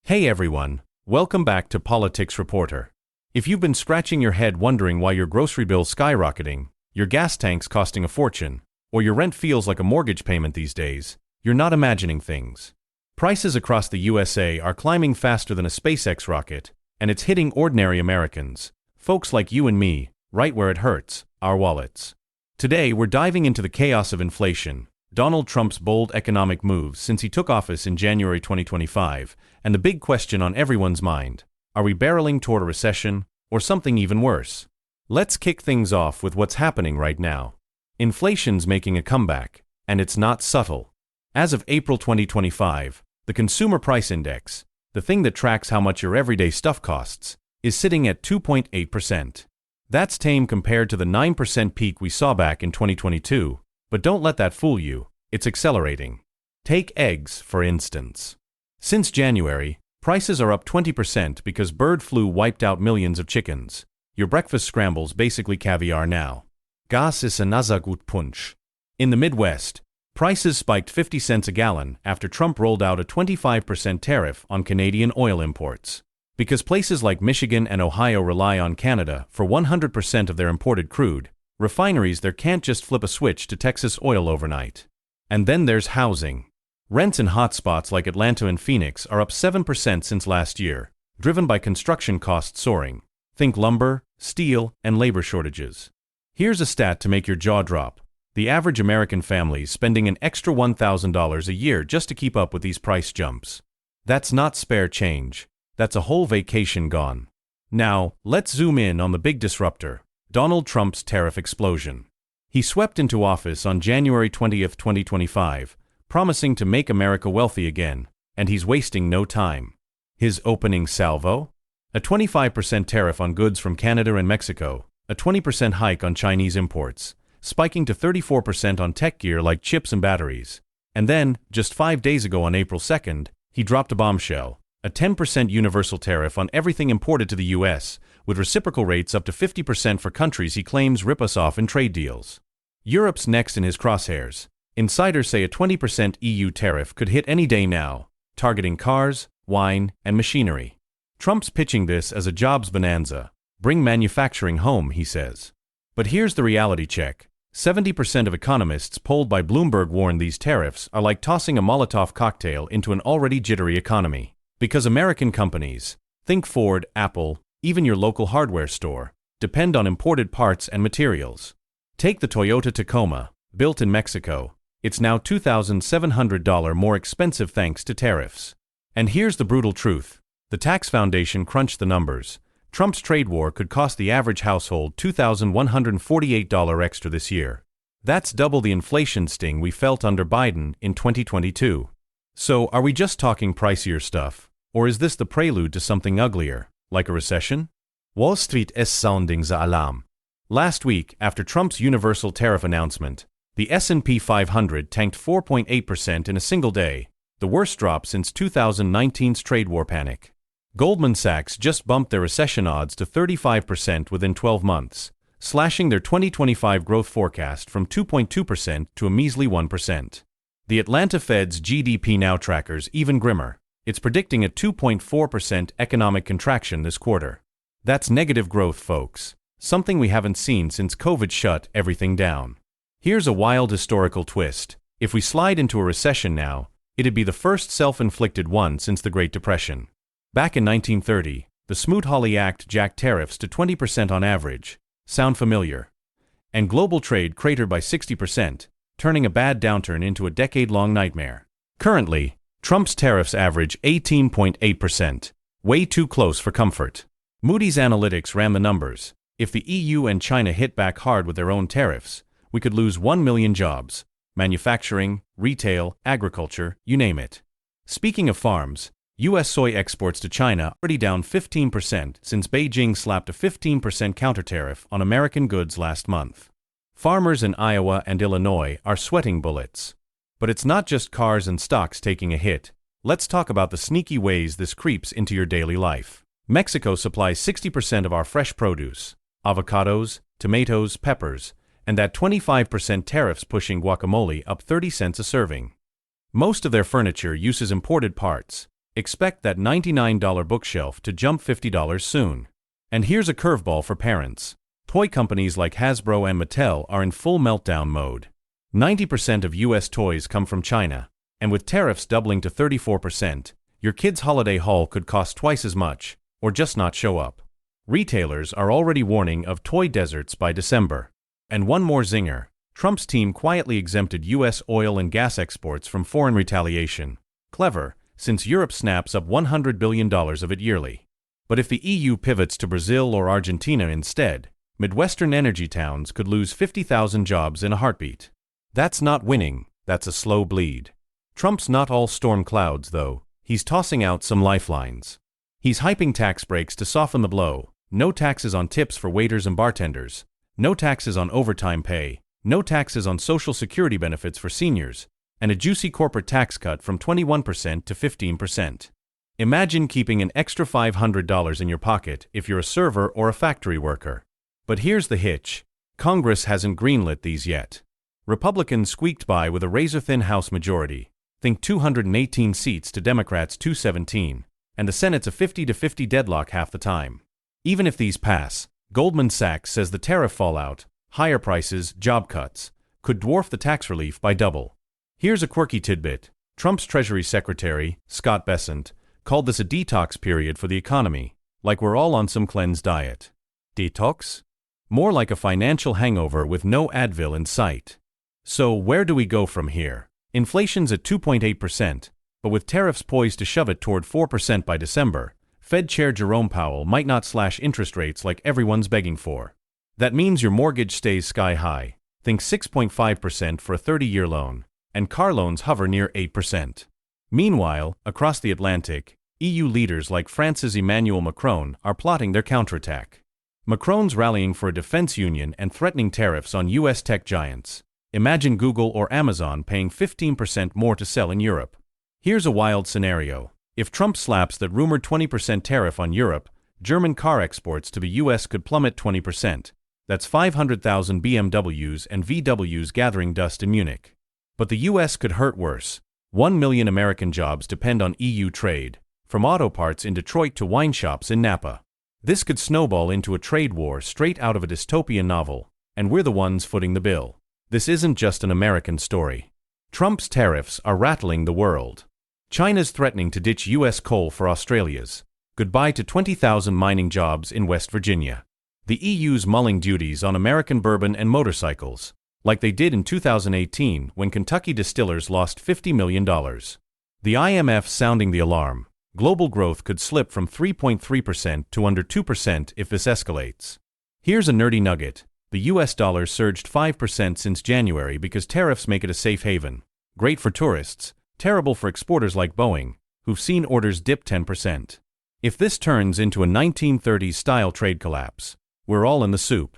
Hey everyone, welcome back to Politics Reporter. If you've been scratching your head wondering why your grocery bill's skyrocketing, your gas tank's costing a fortune, or your rent feels like a mortgage payment these days, you're not imagining things. Prices across the USA are climbing faster than a SpaceX rocket, and it's hitting ordinary Americans, folks like you and me, right where it hurts, our wallets. Today we're diving into the chaos of inflation, Donald Trump's bold economic moves since he took office in January 2025, and the big question on everyone's mind: are we barreling toward a recession, or something even worse? Let's kick things off with what's happening right now. Inflation's making a comeback, and it's not subtle. As of April 2025, the Consumer Price Index, the thing that tracks how much your everyday stuff costs, is sitting at 2.8%. That's tame compared to the 9% peak we saw back in 2022. But don't let that fool you, it's accelerating. Take eggs, for instance. Since January, prices are up 20% because bird flu wiped out millions of chickens. Your breakfast scramble's basically caviar now. Gas ist ein gut punch. In the Midwest, prices spiked 50 cents a gallon after Trump rolled out a 25% tariff on Canadian oil imports. Because places like Michigan and Ohio rely on Canada for 100% of their imported crude, refineries there can't just flip a switch to Texas oil overnight. And then there's housing. Rents in hotspots like Atlanta and Phoenix are up 7% since last year, driven by construction costs soaring. Think lumber, steel, and labor shortages. Here's a stat to make your jaw drop. The average American family's spending an extra $1,000 a year just to keep up with these price jumps. That's not spare change. That's a whole vacation gone. Now, let's zoom in on the big disruptor: Donald Trump's tariff explosion. He swept into office on January 20, 2025, promising to make America wealthy again, and he's wasting no time. His opening salvo? A 25% tariff on goods from Canada and Mexico, a 20% hike on Chinese imports, spiking to 34% on tech gear like chips and batteries. And then, just 5 days ago on April 2nd, he dropped a bombshell: a 10% universal tariff on everything imported to the U.S., with reciprocal rates up to 50% for countries he claims rip us off in trade deals. Europe's next in his crosshairs. Insiders say a 20% EU tariff could hit any day now, targeting cars, wine, and machinery. Trump's pitching this as a jobs bonanza. Bring manufacturing home, he says. But here's the reality check. 70% of economists polled by Bloomberg warn these tariffs are like tossing a Molotov cocktail into an already jittery economy. Because American companies, think Ford, Apple, even your local hardware store, depend on imported parts and materials. Take the Toyota Tacoma, built in Mexico. It's now $2,700 more expensive thanks to tariffs. And here's the brutal truth. The Tax Foundation crunched the numbers. Trump's trade war could cost the average household $2,148 extra this year. That's double the inflation sting we felt under Biden in 2022. So, are we just talking pricier stuff, or is this the prelude to something uglier, like a recession? Wall Street is sounding the alarm. Last week, after Trump's universal tariff announcement, the S&P 500 tanked 4.8% in a single day, the worst drop since 2019's trade war panic. Goldman Sachs just bumped their recession odds to 35% within 12 months, slashing their 2025 growth forecast from 2.2% to a measly 1%. The Atlanta Fed's GDP Now tracker's even grimmer. It's predicting a 2.4% economic contraction this quarter. That's negative growth, folks. Something we haven't seen since COVID shut everything down. Here's a wild historical twist. If we slide into a recession now, it'd be the first self-inflicted one since the Great Depression. Back in 1930, the Smoot-Hawley Act jacked tariffs to 20% on average. Sound familiar? And global trade cratered by 60%, turning a bad downturn into a decade-long nightmare. Currently, Trump's tariffs average 18.8%, way too close for comfort. Moody's Analytics ran the numbers. If the EU and China hit back hard with their own tariffs, we could lose 1 million jobs. Manufacturing, retail, agriculture, you name it. Speaking of farms, U.S. soy exports to China are already down 15% since Beijing slapped a 15% counter tariff on American goods last month. Farmers in Iowa and Illinois are sweating bullets. But it's not just cars and stocks taking a hit. Let's talk about the sneaky ways this creeps into your daily life. Mexico supplies 60% of our fresh produce: avocados, tomatoes, peppers, and that 25% tariffs pushing guacamole up 30 cents a serving. Most of their furniture uses imported parts. Expect that $99 bookshelf to jump $50 soon. And here's a curveball for parents. Toy companies like Hasbro and Mattel are in full meltdown mode. 90% of US toys come from China, and with tariffs doubling to 34%, your kid's holiday haul could cost twice as much, or just not show up. Retailers are already warning of toy deserts by December. And one more zinger. Trump's team quietly exempted US oil and gas exports from foreign retaliation. Clever, since Europe snaps up $100 billion of it yearly. But if the EU pivots to Brazil or Argentina instead, Midwestern energy towns could lose 50,000 jobs in a heartbeat. That's not winning, that's a slow bleed. Trump's not all storm clouds, though. He's tossing out some lifelines. He's hyping tax breaks to soften the blow. No taxes on tips for waiters and bartenders. No taxes on overtime pay. No taxes on Social Security benefits for seniors. And a juicy corporate tax cut from 21% to 15%. Imagine keeping an extra $500 in your pocket if you're a server or a factory worker. But here's the hitch. Congress hasn't greenlit these yet. Republicans squeaked by with a razor-thin House majority. Think 218 seats to Democrats' 217, and the Senate's a 50-50 deadlock half the time. Even if these pass, Goldman Sachs says the tariff fallout, higher prices, job cuts, could dwarf the tax relief by double. Here's a quirky tidbit. Trump's Treasury Secretary, Scott Bessent, called this a detox period for the economy, like we're all on some cleanse diet. Detox? More like a financial hangover with no Advil in sight. So where do we go from here? Inflation's at 2.8%, but with tariffs poised to shove it toward 4% by December, Fed Chair Jerome Powell might not slash interest rates like everyone's begging for. That means your mortgage stays sky high. Think 6.5% for a 30-year loan, and car loans hover near 8%. Meanwhile, across the Atlantic, EU leaders like France's Emmanuel Macron are plotting their counterattack. Macron's rallying for a defense union and threatening tariffs on US tech giants. Imagine Google or Amazon paying 15% more to sell in Europe. Here's a wild scenario. If Trump slaps that rumored 20% tariff on Europe, German car exports to the US could plummet 20%. That's 500,000 BMWs and VWs gathering dust in Munich. But the US could hurt worse. 1 million American jobs depend on EU trade, from auto parts in Detroit to wine shops in Napa. This could snowball into a trade war straight out of a dystopian novel, and we're the ones footing the bill. This isn't just an American story. Trump's tariffs are rattling the world. China's threatening to ditch US coal for Australia's. Goodbye to 20,000 mining jobs in West Virginia. The EU's mulling duties on American bourbon and motorcycles, like they did in 2018 when Kentucky distillers lost $50 million. The IMF sounding the alarm. Global growth could slip from 3.3% to under 2% if this escalates. Here's a nerdy nugget. The US dollar surged 5% since January because tariffs make it a safe haven. Great for tourists, terrible for exporters like Boeing, who've seen orders dip 10%. If this turns into a 1930s-style trade collapse, we're all in the soup.